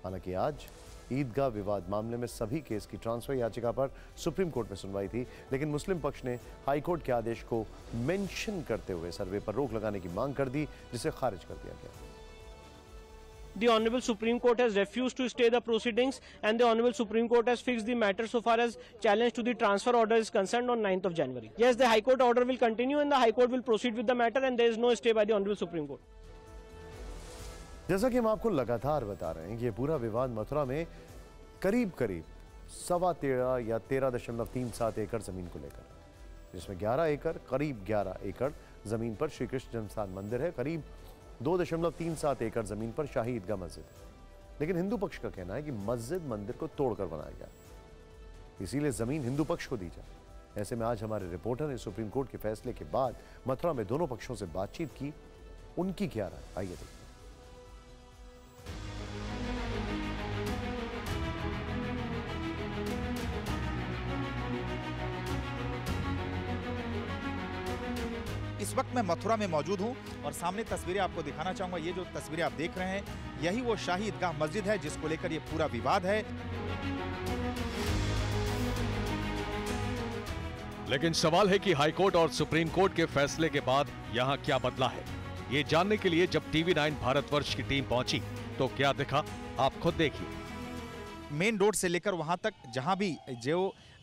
हालांकि आज ईदगाह विवाद मामले में सभी केस की ट्रांसफर याचिका पर सुप्रीम कोर्ट में सुनवाई थी, लेकिन मुस्लिम पक्ष ने हाईकोर्ट के आदेश को मेंशन करते हुए सर्वे पर रोक लगाने की मांग कर दी, जिसे खारिज कर दिया गया। The Honorable Supreme Court has refused to stay the proceedings, and the Honorable Supreme Court has fixed the matter so far as challenge to the transfer order is concerned on 9th of January. Yes, the High Court order will continue and the High Court will proceed with the matter, and there is no stay by the Honorable Supreme Court. जैसा कि हम आपको लगातार बता रहे हैं कि ये पूरा विवाद मथुरा में करीब 13.25 या 13.37 एकड़ जमीन को लेकर, जिसमें 11 एकड़ करीब 11 एकड़ जमीन पर श्री कृष्ण जन्मस्थान मंदिर है, करीब 2.37 एकड़ जमीन पर शाही ईदगाह मस्जिद है। लेकिन हिंदू पक्ष का कहना है कि मस्जिद मंदिर को तोड़कर बनाया गया, इसीलिए जमीन हिंदू पक्ष को दी जाए। ऐसे में आज हमारे रिपोर्टर ने सुप्रीम कोर्ट के फैसले के बाद मथुरा में दोनों पक्षों से बातचीत की, उनकी क्या राय, आइए देखिए। इस वक्त मैं मथुरा में मौजूद हूं और सामने तस्वीरें आपको दिखाना चाहूंगा। ये जो तस्वीरें आप देख रहे हैं, यही वो शाही ईदगाह मस्जिद है जिसको लेकर ये पूरा विवाद है। लेकिन सवाल है कि हाईकोर्ट और सुप्रीम कोर्ट के फैसले के बाद यहां क्या बदला है। ये जानने के लिए जब टीवी 9 भारतवर्ष की टीम पहुंची तो क्या दिखा, आप खुद देखिए। मेन रोड से लेकर वहां तक जहां भी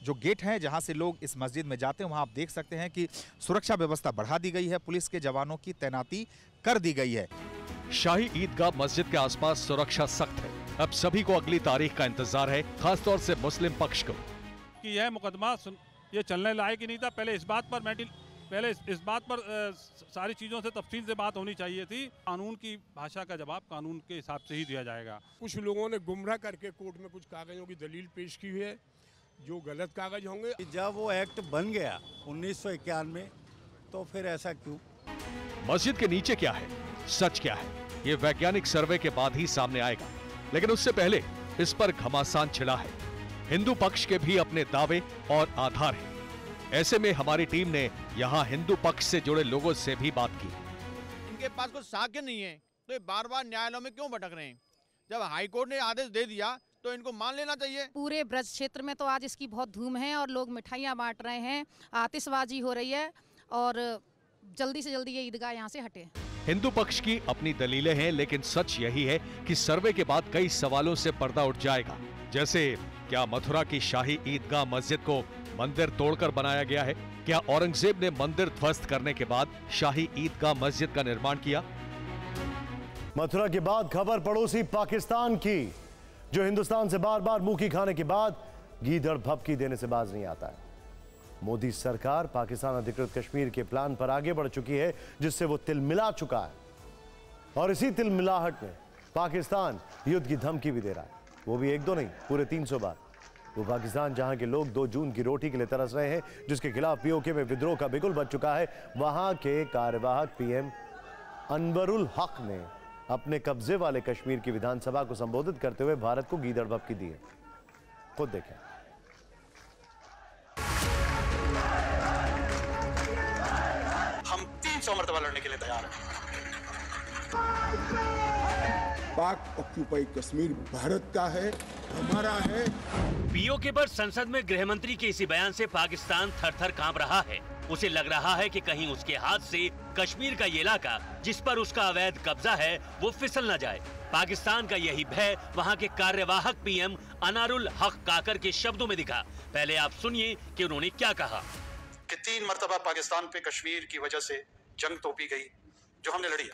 जो गेट है जहां से लोग इस मस्जिद में जाते हैं, वहां आप देख सकते हैं कि सुरक्षा व्यवस्था बढ़ा दी गई है, पुलिस के जवानों की तैनाती कर दी गई है। शाही ईदगाह मस्जिद के आसपास सुरक्षा सख्त है। अब सभी को अगली तारीख का इंतजार है, खासतौर से मुस्लिम पक्ष को। कि यह मुकदमा ये चलने लायक ही नहीं था। पहले इस बात पर सारी चीज़ों से तफसील से बात होनी चाहिए थी। कानून की भाषा का जवाब कानून के हिसाब से ही दिया जाएगा। कुछ लोगों ने गुमराह करके कोर्ट में कुछ कागजों की दलील पेश की हुई है जो गलत कागज होंगे। जब वो एक्ट बन गया 1951 में, तो फिर ऐसा क्यों? मस्जिद के नीचे क्या है, सच क्या है, ये वैज्ञानिक सर्वे के बाद ही सामने आएगा। लेकिन उससे पहले इस पर घमासान छिड़ा है। हिंदू पक्ष के भी अपने दावे और आधार हैं। ऐसे में हमारी टीम ने यहाँ हिंदू पक्ष से जुड़े लोगों से भी बात की। इनके पास कुछ साक्ष्य नहीं है तो ये बार बार न्यायालयों में क्यों भटक रहे हैं? जब हाईकोर्ट ने आदेश दे दिया तो इनको मान लेना चाहिए। पूरे ब्रज क्षेत्र में तो आज इसकी बहुत धूम है और लोग मिठाइयाँ बांट रहे हैं, आतिशबाजी हो रही है और जल्दी से जल्दी ये ईदगाह यहाँ से हटे। हिंदू पक्ष की अपनी दलीलें हैं, लेकिन सच यही है कि सर्वे के बाद कई सवालों से पर्दा उठ जाएगा। जैसे क्या मथुरा की शाही ईदगाह मस्जिद को मंदिर तोड़कर बनाया गया है? क्या औरंगजेब ने मंदिर ध्वस्त करने के बाद शाही ईदगाह मस्जिद का निर्माण किया? मथुरा के बाद खबर पड़ोसी पाकिस्तान की, जो हिंदुस्तान से बार बार मुंह की खाने के बाद गीदड़ भभकी देने से बाज नहीं आता है। मोदी सरकार पाकिस्तान अधिकृत कश्मीर के प्लान पर आगे बढ़ चुकी है, जिससे वो तिलमिला चुका है और इसी तिलमिलाहट में पाकिस्तान युद्ध की धमकी भी दे रहा है, वो भी एक दो नहीं, पूरे 300 बार। वो पाकिस्तान जहां के लोग 2 जून की रोटी के लिए तरस रहे हैं, जिसके खिलाफ पीओके में विद्रोह का बिगुल बच चुका है, वहां के कार्यवाहक पीएम अनवरुल हक ने अपने कब्जे वाले कश्मीर की विधानसभा को संबोधित करते हुए भारत को गीदड़ भभकी दी है। खुद देखें। हम 300 मरतबा लड़ने के लिए तैयार हैं। पाक ऑक्यूपाई कश्मीर भारत का है, हमारा है। पीओके पर संसद में गृह मंत्री के इसी बयान से पाकिस्तान थर-थर कांप रहा है। उसे लग रहा है कि कहीं उसके हाथ से कश्मीर का ये इलाका, जिस पर उसका अवैध कब्जा है, वो फिसल न जाए। पाकिस्तान का यही भय वहाँ के कार्यवाहक पीएम अनारुल हक काकर के शब्दों में दिखा। पहले आप सुनिए कि उन्होंने क्या कहा। कि 3 मरतबा पाकिस्तान पे कश्मीर की वजह से जंग तोपी गई, जो हमने लड़ी है।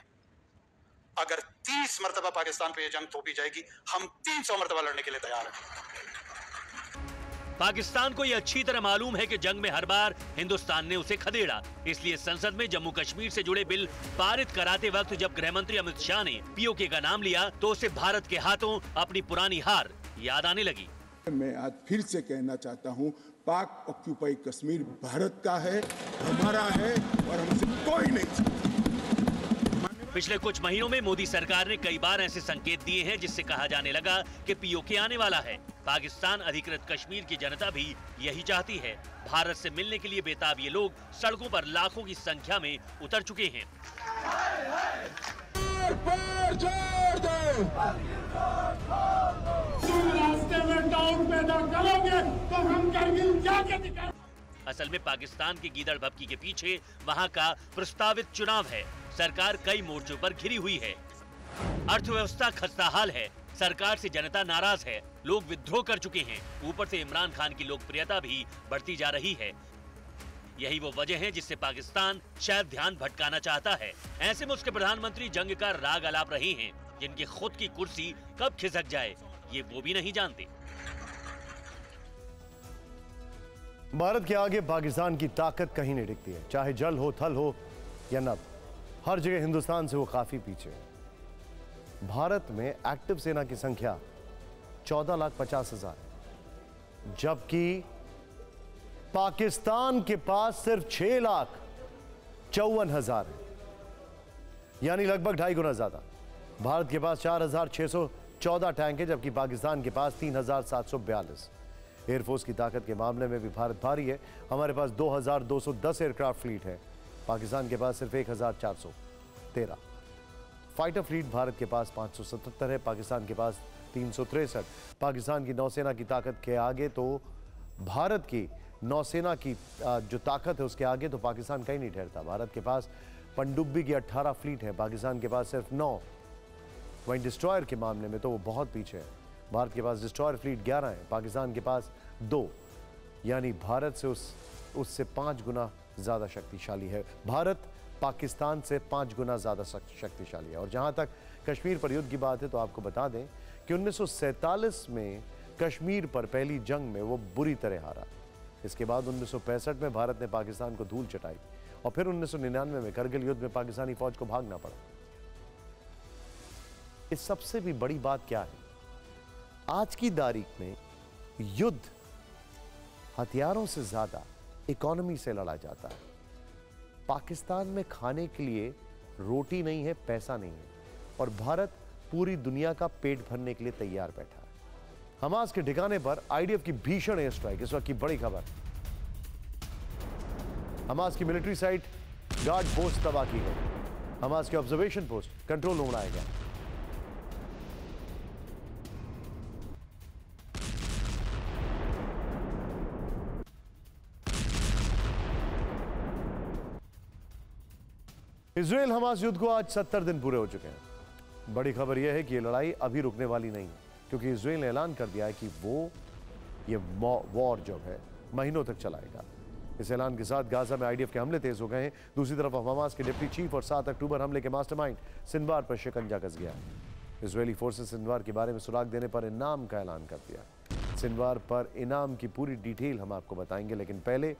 अगर 30 मरतबा पाकिस्तान पे ये जंग तोपी जाएगी, हम 300 मरतबा लड़ने के लिए तैयार हैं। पाकिस्तान को यह अच्छी तरह मालूम है कि जंग में हर बार हिंदुस्तान ने उसे खदेड़ा। इसलिए संसद में जम्मू कश्मीर से जुड़े बिल पारित कराते वक्त जब गृह मंत्री अमित शाह ने पीओके का नाम लिया, तो उसे भारत के हाथों अपनी पुरानी हार याद आने लगी। मैं आज फिर से कहना चाहता हूँ, पाक ऑक्यूपाई कश्मीर भारत का है, हमारा है और हमसे कोई नहीं। पिछले कुछ महीनों में मोदी सरकार ने कई बार ऐसे संकेत दिए हैं, जिससे कहा जाने लगा कि पीओके आने वाला है। पाकिस्तान अधिकृत कश्मीर की जनता भी यही चाहती है। भारत से मिलने के लिए बेताब ये लोग सड़कों पर लाखों की संख्या में उतर चुके हैं। रास्ते में डाउट पैदा करोगे तो हम करगिल जाके दिखा। असल में पाकिस्तान की गीदड़ भभकी के पीछे वहाँ का प्रस्तावित चुनाव है। सरकार कई मोर्चों पर घिरी हुई है। अर्थव्यवस्था खस्ताहाल है। सरकार से जनता नाराज है। लोग विद्रोह कर चुके हैं। ऊपर से इमरान खान की लोकप्रियता भी बढ़ती जा रही है। यही वो वजह है जिससे पाकिस्तान शायद ध्यान भटकाना चाहता है। ऐसे में उसके प्रधानमंत्री जंग का राग अलाप रहे हैं, जिनकी खुद की कुर्सी कब खिसक जाए ये वो भी नहीं जानते। भारत के आगे पाकिस्तान की ताकत कहीं नहीं टिकती है, चाहे जल हो, थल हो या नभ। हर जगह हिंदुस्तान से वो काफी पीछे है। भारत में एक्टिव सेना की संख्या 14,50,000 है, जबकि पाकिस्तान के पास सिर्फ 6,54,000 है, यानी लगभग 2.5 गुना ज्यादा। भारत के पास 4,614 टैंक है, जबकि पाकिस्तान के पास 3,742। एयरफोर्स की ताकत के मामले में भी भारत भारी है। हमारे पास 2,210 एयरक्राफ्ट फ्लीट है, पाकिस्तान के पास सिर्फ 1,413। फाइटर फ्लीट भारत के पास 577 है, पाकिस्तान के पास 363। पाकिस्तान की नौसेना की ताकत के आगे तो भारत की नौसेना की जो ताकत है उसके आगे तो पाकिस्तान कहीं नहीं ठहरता। भारत के पास पनडुब्बी की 18 फ्लीट है, पाकिस्तान के पास सिर्फ 9। वहीं डिस्ट्रॉयर के मामले में तो वो बहुत पीछे है। भारत के पास डिस्ट्रॉयर फ्लीट 11 है, पाकिस्तान के पास 2, यानी भारत से उससे 5 गुना ज़्यादा शक्तिशाली है। भारत पाकिस्तान से 5 गुना ज़्यादा शक्तिशाली है। और जहाँ तक कश्मीर पर युद्ध की बात है तो आपको बता दें कि 1947 में कश्मीर पर पहली जंग में वो बुरी तरह हारा। इसके बाद 1965 में भारत ने पाकिस्तान को धूल चटाई और फिर 1999 में करगिल युद्ध में पाकिस्तानी फौज को भागना पड़ा। इस सबसे भी बड़ी बात क्या है, आज की तारीख में युद्ध हथियारों से ज्यादा इकोनॉमी से लड़ा जाता है। पाकिस्तान में खाने के लिए रोटी नहीं है, पैसा नहीं है, और भारत पूरी दुनिया का पेट भरने के लिए तैयार बैठा है। हमास के ठिकाने पर आईडीएफ की भीषण एयर स्ट्राइक, इस वक्त की बड़ी खबर। हमास की मिलिट्री साइट गार्ड पोस्ट तबाह की गई। हमास के ऑब्जर्वेशन पोस्ट कंट्रोल रूम बनाया गया। इजराइल हमास युद्ध को आज 70 दिन पूरे हो चुके हैं। बड़ी खबर यह है कि यह लड़ाई अभी रुकने वाली नहीं है, क्योंकि इजराइल ने ऐलान कर दिया है कि वो ये वॉर जो है महीनों तक चलाएगा। इस ऐलान के साथ गाजा में आईडीएफ के हमले तेज हो गए हैं। दूसरी तरफ हमास के डिप्टी चीफ और 7 अक्टूबर हमले के मास्टरमाइंड सिनवार पर शिकंजा कस गया है। इजरायली फोर्सेस सिनवार के बारे में सुराग देने पर इनाम का ऐलान कर दिया। सिनवार पर इनाम की पूरी डिटेल हम आपको बताएंगे, लेकिन पहले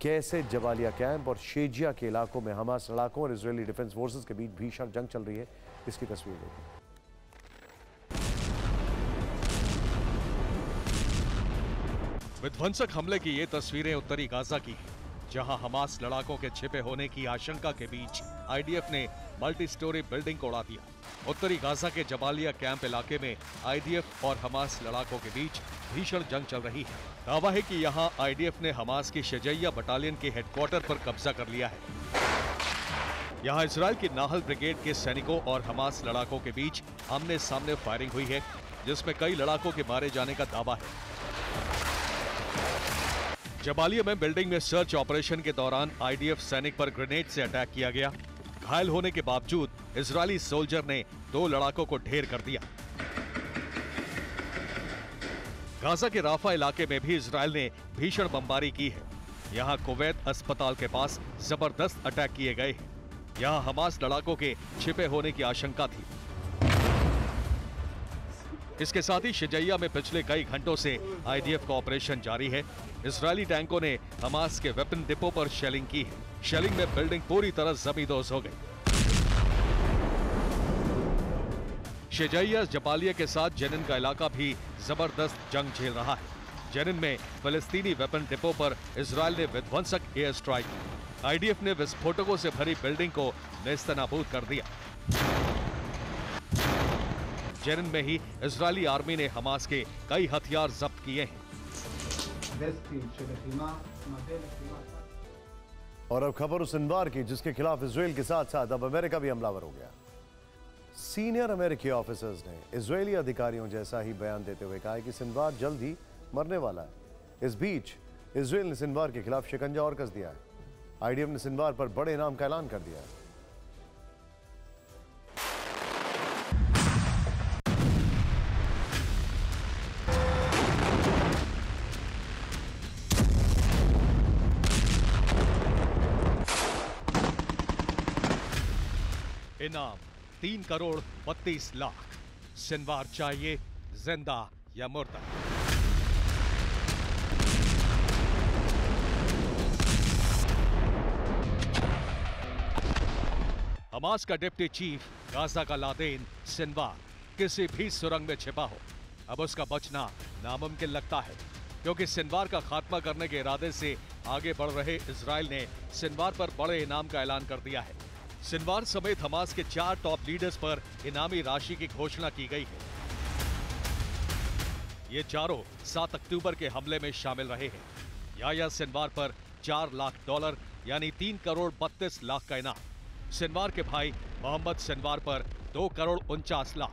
कैसे जबालिया कैंप और शेजिया के इलाकों में हमास लड़ाकों और इजरायली डिफेंस फोर्सेस के बीच भीषण जंग चल रही है, इसकी तस्वीर देखिए। विध्वंसक हमले की ये तस्वीरें उत्तरी गाजा की हैं, जहां हमास लड़ाकों के छिपे होने की आशंका के बीच आईडीएफ ने मल्टी स्टोरी बिल्डिंग को उड़ा दिया। उत्तरी गाजा के जबालिया कैंप इलाके में आईडीएफ और हमास लड़ाकों के बीच भीषण जंग चल रही है। दावा है कि यहां आईडीएफ ने हमास की शजैया बटालियन के हेडक्वार्टर पर कब्जा कर लिया है। यहां इजराइल की नाहल ब्रिगेड के सैनिकों और हमास लड़ाकों के बीच आमने सामने फायरिंग हुई है, जिसमें कई लड़ाकों के मारे जाने का दावा है। जबालिया में बिल्डिंग में सर्च ऑपरेशन के दौरान आईडीएफ सैनिक पर ग्रेनेड से अटैक किया गया। घायल होने के बावजूद इजरायली सोल्जर ने 2 लड़ाकों को ढेर कर दिया। गाजा के राफा इलाके में भी इजरायल ने भीषण बमबारी की है। यहां कुवैत अस्पताल के पास जबरदस्त अटैक किए गए हैं। यहां हमास लड़ाकों के छिपे होने की आशंका थी। इसके साथ ही शजैया में पिछले कई घंटों से आईडीएफ का ऑपरेशन जारी है। इजरायली टैंकों ने हमास के वेपन डिपो पर शेलिंग की है। शेलिंग में बिल्डिंग पूरी तरह जमींदोज हो गई। शजैया जबालिया के साथ जेनिन का इलाका भी जबरदस्त जंग झेल रहा है। जेनिन में फिलिस्तीनी वेपन डिपो पर इजरायल ने विध्वंसक एयर स्ट्राइक की। आईडीएफ ने विस्फोटकों से भरी बिल्डिंग को नेस्तनाबूद कर दिया। जेनिन में ही इजरायली आर्मी ने हमास के कई हथियार जब्त किए हैं। और अब खबर उस सिनवार की जिसके खिलाफ इजराइल के साथ साथ अब अमेरिका भी हमलावर हो गया। सीनियर अमेरिकी ऑफिसर्स ने इजरायली अधिकारियों जैसा ही बयान देते हुए कहा है कि सिनवार जल्द ही मरने वाला है। इस बीच इजराइल ने सिनवार के खिलाफ शिकंजा और कस दिया है। आईडीएफ ने सिनवार पर बड़े इनाम का ऐलान कर दिया है। इनाम 3 करोड़ 32 लाख। सिनवार चाहिए जिंदा या मुर्दा। हमास का डिप्टी चीफ गाजा का लादेन सिनवार किसी भी सुरंग में छिपा हो, अब उसका बचना नामुमकिन लगता है, क्योंकि सिनवार का खात्मा करने के इरादे से आगे बढ़ रहे इजराइल ने सिनवार पर बड़े इनाम का ऐलान कर दिया है। सिनवार समेत हमास के 4 टॉप लीडर्स पर इनामी राशि की घोषणा की गई है। ये चारों 7 अक्टूबर के हमले में शामिल रहे हैं। याह्या सिनवार पर $4 लाख यानी 3 करोड़ 32 लाख का इनाम। सिनवार के भाई मोहम्मद सिनवार पर 2 करोड़ 49 लाख।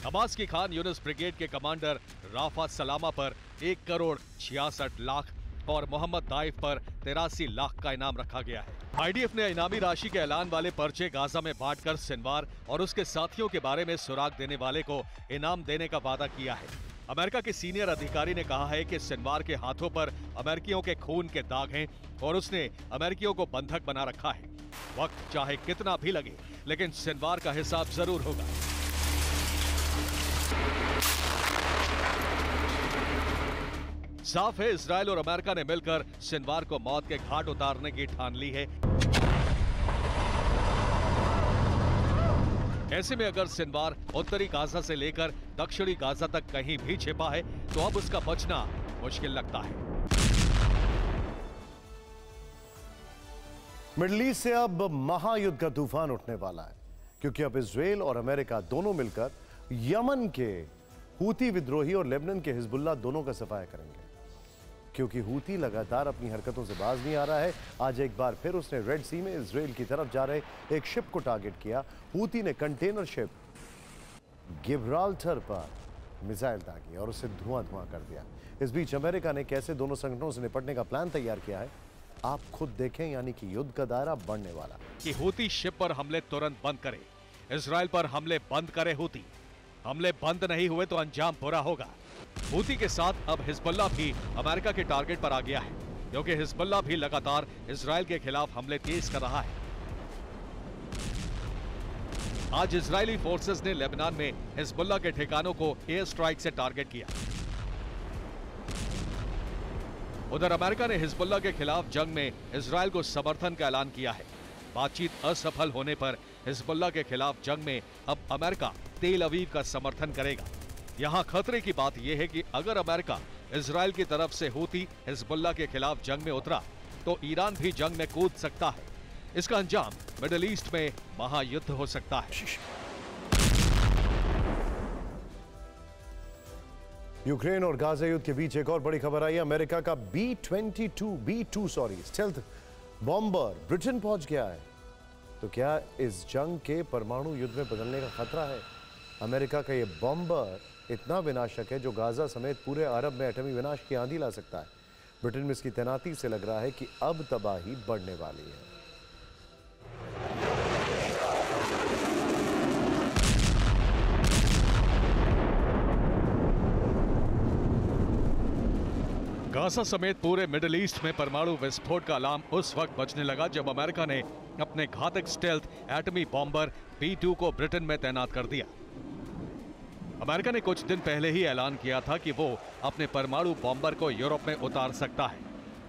हमास की खान यूनिस ब्रिगेड के कमांडर राफा सलामा पर 1 करोड़ 66 लाख और मोहम्मद दाइफ पर 83 लाख का इनाम रखा गया है। आईडीएफ ने इनामी राशि के ऐलान वाले पर्चे गाजा में बांटकर सिनवार और उसके साथियों के बारे में सुराग देने वाले को इनाम देने का वादा किया है। अमेरिका के सीनियर अधिकारी ने कहा है कि सिनवार के हाथों पर अमेरिकियों के खून के दाग हैं और उसने अमेरिकियों को बंधक बना रखा है। वक्त चाहे कितना भी लगे, लेकिन सिनवार का हिसाब जरूर होगा। साफ है, इजराइल और अमेरिका ने मिलकर सिनवार को मौत के घाट उतारने की ठान ली है। ऐसे में अगर सिनवार उत्तरी गाजा से लेकर दक्षिणी गाजा तक कहीं भी छिपा है, तो अब उसका बचना मुश्किल लगता है। मिडल ईस्ट से अब महायुद्ध का तूफान उठने वाला है, क्योंकि अब इजराइल और अमेरिका दोनों मिलकर यमन के हूती विद्रोही और लेबनान के हिजबुल्लाह दोनों का सफाया करेंगे। क्योंकि हूती लगातार अपनी हरकतों से बाज नहीं आ रहा है, आज एक बार फिर उसने रेड सी में इजराइल की तरफ जा रहे एक शिप को टारगेट किया। हूती ने कंटेनर शिप गिब्राल्टर पर मिसाइल दागी और उसे धुआं कर दिया। इस बीच अमेरिका ने कैसे दोनों संगठनों से निपटने का प्लान तैयार किया है, आप खुद देखें, यानी कि युद्ध का दायरा बढ़ने वाला कि हूती शिप पर हमले तुरंत बंद करे, इजराइल पर हमले बंद करे। हूती हमले बंद नहीं हुए तो अंजाम बुरा होगा। हूती के साथ अब हिजबुल्लाह भी अमेरिका के टारगेट पर आ गया है, क्योंकि हिजबुल्लाह भी लगातार इजराइल के खिलाफ हमले तेज कर रहा है। आज इजरायली फोर्सेस ने लेबनान में हिजबुल्लाह के ठिकानों को एयर स्ट्राइक से टारगेट किया। उधर अमेरिका ने हिजबुल्लाह के खिलाफ जंग में इजराइल को समर्थन का ऐलान किया है। बातचीत असफल होने पर हिजबुल्लाह के खिलाफ जंग में अब अमेरिका तेल अवीव का समर्थन करेगा। यहां खतरे की बात यह है कि अगर अमेरिका इजराइल की तरफ से हूती हिजबुल्लाह के खिलाफ जंग में उतरा तो ईरान भी जंग में कूद सकता है। इसका अंजाम मिडिल ईस्ट में महायुद्ध हो सकता है। यूक्रेन और गाजा युद्ध के बीच एक और बड़ी खबर आई। अमेरिका का B-2 स्टेल्थ बॉम्बर ब्रिटेन पहुंच गया है। तो क्या इस जंग के परमाणु युद्ध में बदलने का खतरा है? अमेरिका का यह बॉम्बर इतना विनाशक है जो गाजा समेत पूरे अरब में एटमी विनाश की आंधी ला सकता है। ब्रिटेन में इसकी तैनाती से लग रहा है कि अब तबाही बढ़ने वाली है। गाजा समेत पूरे मिडिल ईस्ट में परमाणु विस्फोट का अलार्म उस वक्त बजने लगा जब अमेरिका ने अपने घातक स्टेल्थ एटमी बॉम्बर B-2 को ब्रिटेन में तैनात कर दिया। अमेरिका ने कुछ दिन पहले ही ऐलान किया था कि वो अपने परमाणु बॉम्बर को यूरोप में उतार सकता है।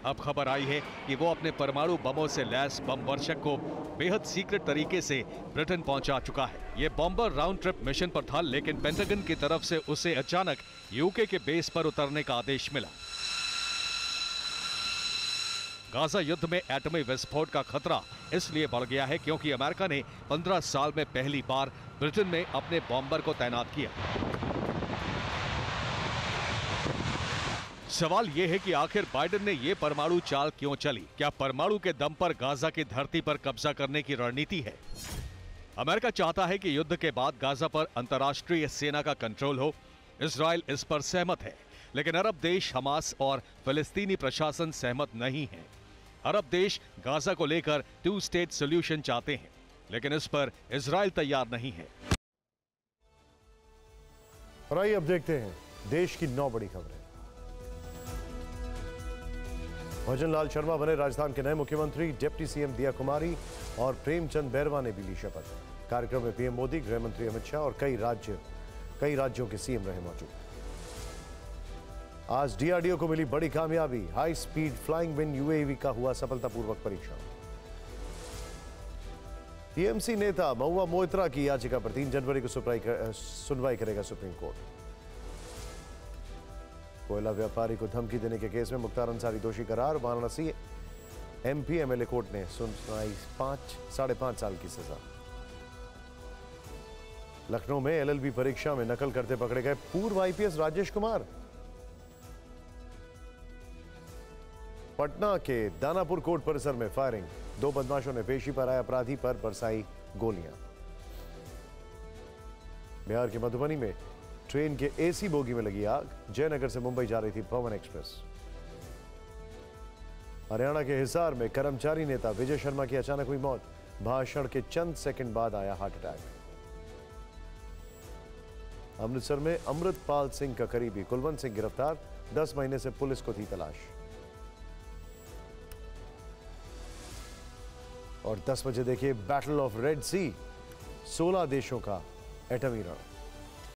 अब खबर आई है कि वो अपने परमाणु बमों से लैस बम वर्षक को बेहद सीक्रेट तरीके से ब्रिटेन पहुंचा चुका है। ये बॉम्बर राउंड ट्रिप मिशन पर था, लेकिन पेंटागन की तरफ से उसे अचानक यूके के बेस पर उतरने का आदेश मिला। गाजा युद्ध में एटमी विस्फोट का खतरा इसलिए बढ़ गया है क्योंकि अमेरिका ने 15 साल में पहली बार ब्रिटेन में अपने बॉम्बर को तैनात किया। सवाल यह है कि आखिर बाइडेन ने यह परमाणु चाल क्यों चली? क्या परमाणु के दम पर गाजा की धरती पर कब्जा करने की रणनीति है? अमेरिका चाहता है कि युद्ध के बाद गाजा पर अंतर्राष्ट्रीय सेना का कंट्रोल हो। इजराइल इस पर सहमत है, लेकिन अरब देश हमास और फिलिस्तीनी प्रशासन सहमत नहीं है। अरब देश गाजा को लेकर 2 स्टेट सॉल्यूशन चाहते हैं, लेकिन इस पर इजराइल तैयार नहीं है। और आइए अब देखते हैं देश की 9 बड़ी खबरें। भजन लाल शर्मा बने राजस्थान के नए मुख्यमंत्री। डिप्टी सीएम दिया कुमारी और प्रेमचंद बैरवा ने भी ली शपथ। कार्यक्रम में पीएम मोदी, गृह मंत्री अमित शाह और कई राज्यों के सीएम रहे मौजूद। आज डीआरडीओ को मिली बड़ी कामयाबी। High speed flying wing UAV का हुआ सफलतापूर्वक परीक्षण। टीएमसी नेता महुआ मोइत्रा की याचिका पर 3 जनवरी को सुनवाई करेगा सुप्रीम कोर्ट। कोयला व्यापारी को धमकी देने के केस में मुख्तार अंसारी दोषी करार। वाराणसी एमपी एमएलए कोर्ट ने सुनाई 5.5 साल की सजा। लखनऊ में एलएलबी परीक्षा में नकल करते पकड़े गए पूर्व आईपीएस राजेश कुमार। पटना के दानापुर कोर्ट परिसर में फायरिंग। 2 बदमाशों ने पेशी पर आए अपराधी पर बरसाई गोलियां। बिहार के मधुबनी में ट्रेन के एसी बोगी में लगी आग। जयनगर से मुंबई जा रही थी पवन एक्सप्रेस। हरियाणा के हिसार में कर्मचारी नेता विजय शर्मा की अचानक हुई मौत। भाषण के चंद सेकंड बाद आया हार्ट अटैक। अमृतसर में अमृतपाल सिंह का करीबी कुलवंत सिंह गिरफ्तार। 10 महीने से पुलिस को थी तलाश। और 10 बजे देखिए बैटल ऑफ रेड सी। 16 देशों का एटमी रण।